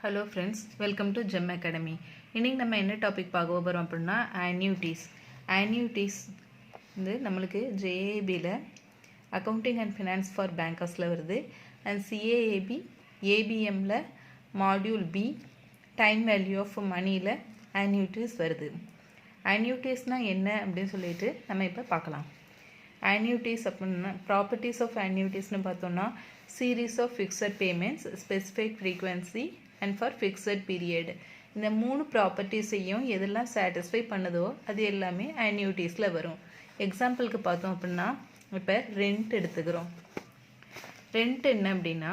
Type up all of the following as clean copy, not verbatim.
Hello friends, welcome to GeM academy. இன்றைக்கி நம்ம என்ன டாபிக் பார்க்க போகிறோம் அப்படின்னா ஆன்யூட்டிஸ் வந்து நம்மளுக்கு ஜேஏபியில் அக்கௌண்டிங் அண்ட் ஃபினான்ஸ் ஃபார் பேங்கர்ஸில் வருது. அண்ட் சிஏஏபி ஏபிஎம்மில் module B time value of மணியில் ஆன்யூட்டிஸ் வருது. ஆன்யூட்டிஸ்னால் என்ன அப்படின்னு சொல்லிட்டு நம்ம இப்போ பார்க்கலாம். ஆன்யூட்டிஸ் அப்படின்னா ப்ராப்பர்ட்டிஸ் ஆஃப் ஆன்யூட்டிஸ்னு பார்த்தோம்னா series of fixed payments, specific frequency and for fixed period. இந்த மூணு ப்ராப்பர்ட்டிஸையும் எதெல்லாம் சாட்டிஸ்ஃபை பண்ணுதோ அது எல்லாமே ஆன்யூட்டிஸில் வரும். எக்ஸாம்பிளுக்கு பார்த்தோம் அப்படின்னா இப்போ ரெண்ட் எடுத்துக்கிறோம். ரெண்ட் என்ன அப்படின்னா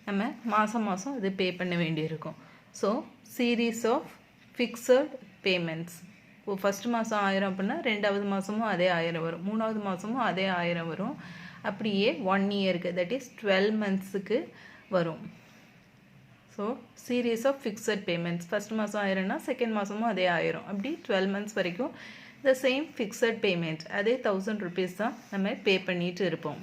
நம்ம மாதம் மாதம் அது பே பண்ண வேண்டியிருக்கும். So series of fixed payments. இப்போ ஃபஸ்ட்டு மாதம் 1000 அப்படின்னா ரெண்டாவது மாதமும் அதே 1000 வரும், மூணாவது மாதமும் அதே 1000 வரும். அப்படியே 1 இயருக்கு, தட் இஸ் 12 மந்த்ஸுக்கு வரும். So series of fixed payments, first மாதம் 1000னா செகண்ட் மாதமும் அதே 1000, அப்படி 12 மந்த்ஸ் வரைக்கும் த சேம் ஃபிக்ஸட் பேமெண்ட், அதே 1000 ருபீஸ் தான் நம்ம பே பண்ணிட்டு இருப்போம்.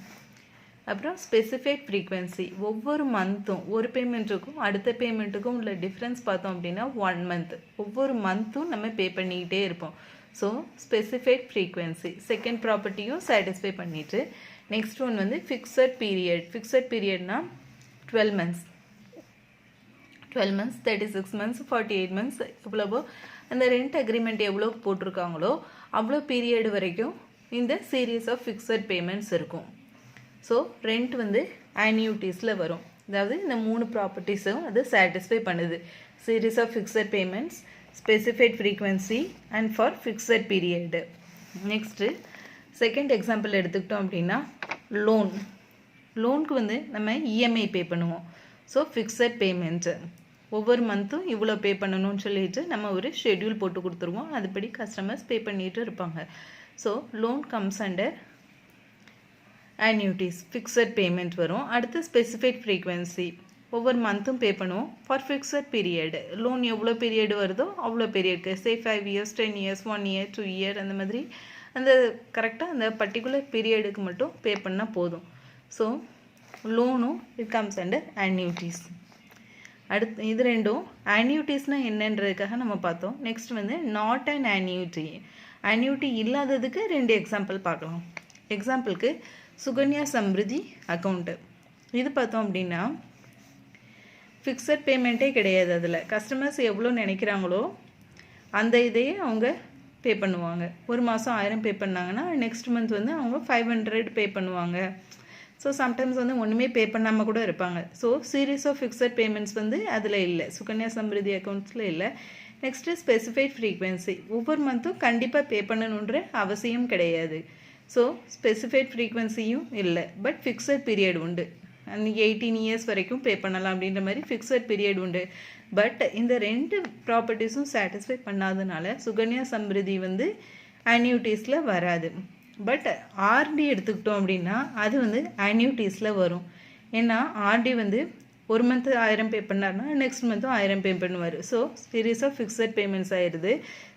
அப்புறம் ஸ்பெசிஃபைக் ஃப்ரீக்வன்சி, ஒவ்வொரு மந்த்தும் ஒரு பேமெண்ட்டுக்கும் அடுத்த பேமெண்ட்டுக்கும் உள்ள டிஃப்ரென்ஸ் பார்த்தோம் அப்படின்னா 1 மந்த், ஒவ்வொரு மந்த்தும் நம்ம பே பண்ணிக்கிட்டே இருப்போம். ஸோ ஸ்பெசிஃபைக் ஃப்ரீக்வன்சி செகண்ட் ப்ராப்பர்ட்டியும் சாட்டிஸ்ஃபை பண்ணிவிட்டு நெக்ஸ்ட் ஒன் வந்து ஃபிக்ஸட் பீரியட்னா 12 மந்த்ஸ், 36 மந்த்ஸ், 48 மந்த்ஸ், எவ்வளவோ அந்த ரெண்ட் அக்ரிமெண்ட் எவ்வளோ போட்டிருக்காங்களோ அவ்வளோ பீரியட் வரைக்கும் இந்த சீரீஸ் ஆஃப் ஃபிக்ஸட் பேமெண்ட்ஸ் இருக்கும். ஸோ ரெண்ட் வந்து ஆன்யூட்டிஸில் வரும். அதாவது இந்த மூணு ப்ராப்பர்ட்டிஸும் அது சாட்டிஸ்ஃபை பண்ணுது. Series of fixed payments, specified frequency and for fixed period. Next second example எடுத்துக்கிட்டோம் அப்படின்னா லோனுக்கு வந்து நம்ம இஎம்ஐ பே பண்ணுவோம். ஸோ ஃபிக்ஸட் பேமெண்ட்டு ஒவ்வொரு மந்த்தும் இவ்வளோ பே பண்ணணும்னு சொல்லிட்டு நம்ம ஒரு ஷெட்யூல் போட்டு கொடுத்துருவோம். அதுபடி கஸ்டமர்ஸ் பே பண்ணிட்டு இருப்பாங்க. So loan comes under annuities, fixed payment வரும். அடுத்து ஸ்பெசிஃபிக் ஃப்ரீக்வன்சி, ஒவ்வொரு மந்த்தும் பே பண்ணுவோம் ஃபார் ஃபிக்ஸட் பீரியட். லோன் எவ்வளோ பீரியட் வருதோ அவ்வளோ பீரியட்க்கு, say 5 years, 10 years, 1 year, 2 year, அந்த மாதிரி அந்த கரெக்டாக அந்த பர்டிகுலர் பீரியடுக்கு மட்டும் பே பண்ணால் போதும். ஸோ லோனும் இட் கம்ஸ் அண்டர் ஆன்யூட்டிஸ். அடுத்து இது ரெண்டும் ஆன்யூட்டிஸ்னால் என்னன்றதுக்காக நம்ம பார்த்தோம். நெக்ஸ்ட் வந்து நாட் அண்ட் ஆன்யூட்டி இல்லாததுக்கு 2 எக்ஸாம்பிள் பார்க்கலாம். எக்ஸாம்பிளுக்கு சுகன்யா சம்ருதி அக்கௌண்ட்டு, இது பார்த்தோம் அப்படின்னா ஃபிக்ஸட் பேமெண்ட்டே கிடையாது. அதில் கஸ்டமர்ஸ் எவ்வளோ நினைக்கிறாங்களோ அந்த இதையே அவங்க பே பண்ணுவாங்க. ஒரு மாதம் 1000 பே பண்ணாங்கன்னா நெக்ஸ்ட் மந்த் வந்து அவங்க 500 பே பண்ணுவாங்க. ஸோ சம்டைம்ஸ் வந்து ஒன்றுமே பே பண்ணாமல் கூட இருப்பாங்க. So series of fixed payments வந்து அதில் இல்லை, சுகன்யா சம்ருதி அக்கௌண்ட்ஸில் இல்லை. நெக்ஸ்ட்டு ஸ்பெசிஃபைட் ஃப்ரீக்வன்சி, ஒவ்வொரு மந்த்தும் கண்டிப்பாக பே பண்ணணுன்ற அவசியம் கிடையாது. ஸோ ஸ்பெசிஃபைட் ஃப்ரீக்வன்சியும் இல்லை, பட் ஃபிக்ஸட் பீரியட் உண்டு. அன்றைக்கி 18 இயர்ஸ் வரைக்கும் பே பண்ணலாம் அப்படின்ற மாதிரி ஃபிக்ஸட் பீரியட் உண்டு. பட் இந்த 2 ப்ராப்பர்ட்டிஸும் சாட்டிஸ்ஃபை பண்ணாதனால சுகன்யா சம்ருதி வந்து ஆன்யூட்டிஸில் வராது. பட் ஆர்டி எடுத்துக்கிட்டோம் அப்படின்னா அது வந்து ஆன்யூட்டிஸில் வரும். ஏன்னா ஆர்டி வந்து ஒரு மந்த்து 1000 பே பண்ணார்னா நெக்ஸ்ட் மந்த்தும் 1000 பே பண்ணுவார். So series of fixed payments ஆயிடுது.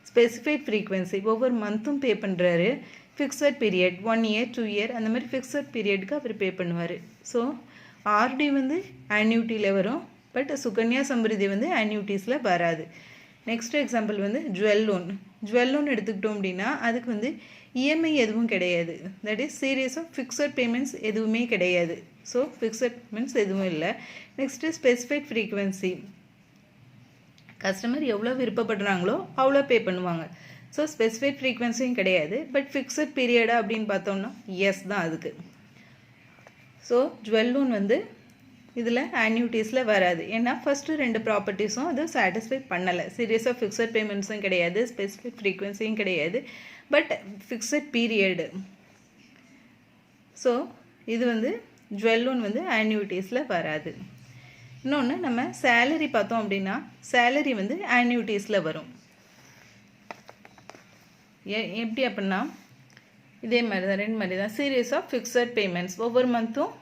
ஸ்பெசிஃபைட் ஃப்ரீக்வன்சி, ஒவ்வொரு மந்த்தும் பே பண்ணுறாரு. ஃபிக்ஸட் பீரியட் 1 இயர், 2 இயர், அந்த மாதிரி ஃபிக்ஸட் பீரியடுக்கு அவர் பே பண்ணுவார். ஸோ ஆர்டி வந்து ஆன்யூட்டியில் வரும், பட் சுகன்யா சம்ருதி வந்து ஆன்யூட்டிஸில் வராது. நெக்ஸ்ட் எக்ஸாம்பிள் வந்து ஜுவல் லோன் எடுத்துக்கிட்டோம் அப்படின்னா அதுக்கு வந்து இஎம்ஐ எதுவும் கிடையாது. That is series of fixed payments எதுவுமே கிடையாது. ஸோ ஃபிக்ஸட் பேமெண்ட்ஸ் எதுவும் இல்லை. நெக்ஸ்ட்டு ஸ்பெசிஃபைக் ஃப்ரீக்வன்சி, கஸ்டமர் எவ்வளோ விருப்பப்படுறாங்களோ அவ்வளோ பே பண்ணுவாங்க. ஸோ ஸ்பெசிஃபைக் ஃப்ரீக்வன்சியும் கிடையாது. பட் ஃபிக்ஸட் பீரியடா அப்படின்னு பார்த்தோம்னா எஸ் தான் அதுக்கு. ஸோ ஜுவல் லோன் வந்து இதில் ஆன்யூட்டிஸில் வராது. ஏன்னா ஃபஸ்ட்டு 2 ப்ராப்பர்ட்டிஸும் அது சாட்டிஸ்ஃபை பண்ணலை. சீரியஸ் ஆஃப் ஃபிக்ஸட் பேமெண்ட்ஸும் கிடையாது, ஸ்பெசிஃபிக் ஃப்ரீக்வன்சியும் கிடையாது, பட் ஃபிக்ஸட் பீரியடு. ஸோ இது வந்து ஜுவல் லோன் வந்து ஆன்யூட்டிஸில் வராது. இன்னொன்று நம்ம சேலரி பார்த்தோம் அப்படின்னா சேலரி வந்து ஆன்யூட்டிஸில் வரும். எப்படி அப்படின்னா இதே மாதிரி தான், 2 மாதிரி தான். சீரீஸ் ஆஃப் ஃபிக்ஸட் பேமெண்ட்ஸ், ஒவ்வொரு மந்த்தும்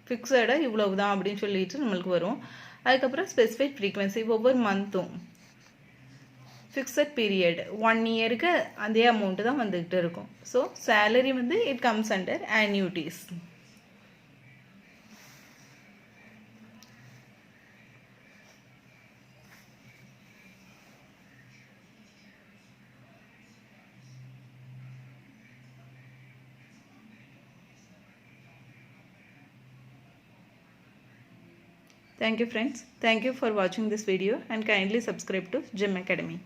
ஃபிக்ஸடாக இவ்வளவு தான் அப்படின்னு சொல்லிட்டு நம்மளுக்கு வரும். அதுக்கப்புறம் ஸ்பெசிஃபைக் ஃப்ரீக்வன்சி, ஒவ்வொரு மந்த்தும். ஃபிக்ஸட் பீரியட் 1 இயருக்கு அதே அமௌண்ட்டு தான் வந்துக்கிட்டு இருக்கும். ஸோ சேலரி வந்து it comes under annuities. Thank you friends. Thank you for watching this video and kindly subscribe to GEM Academy.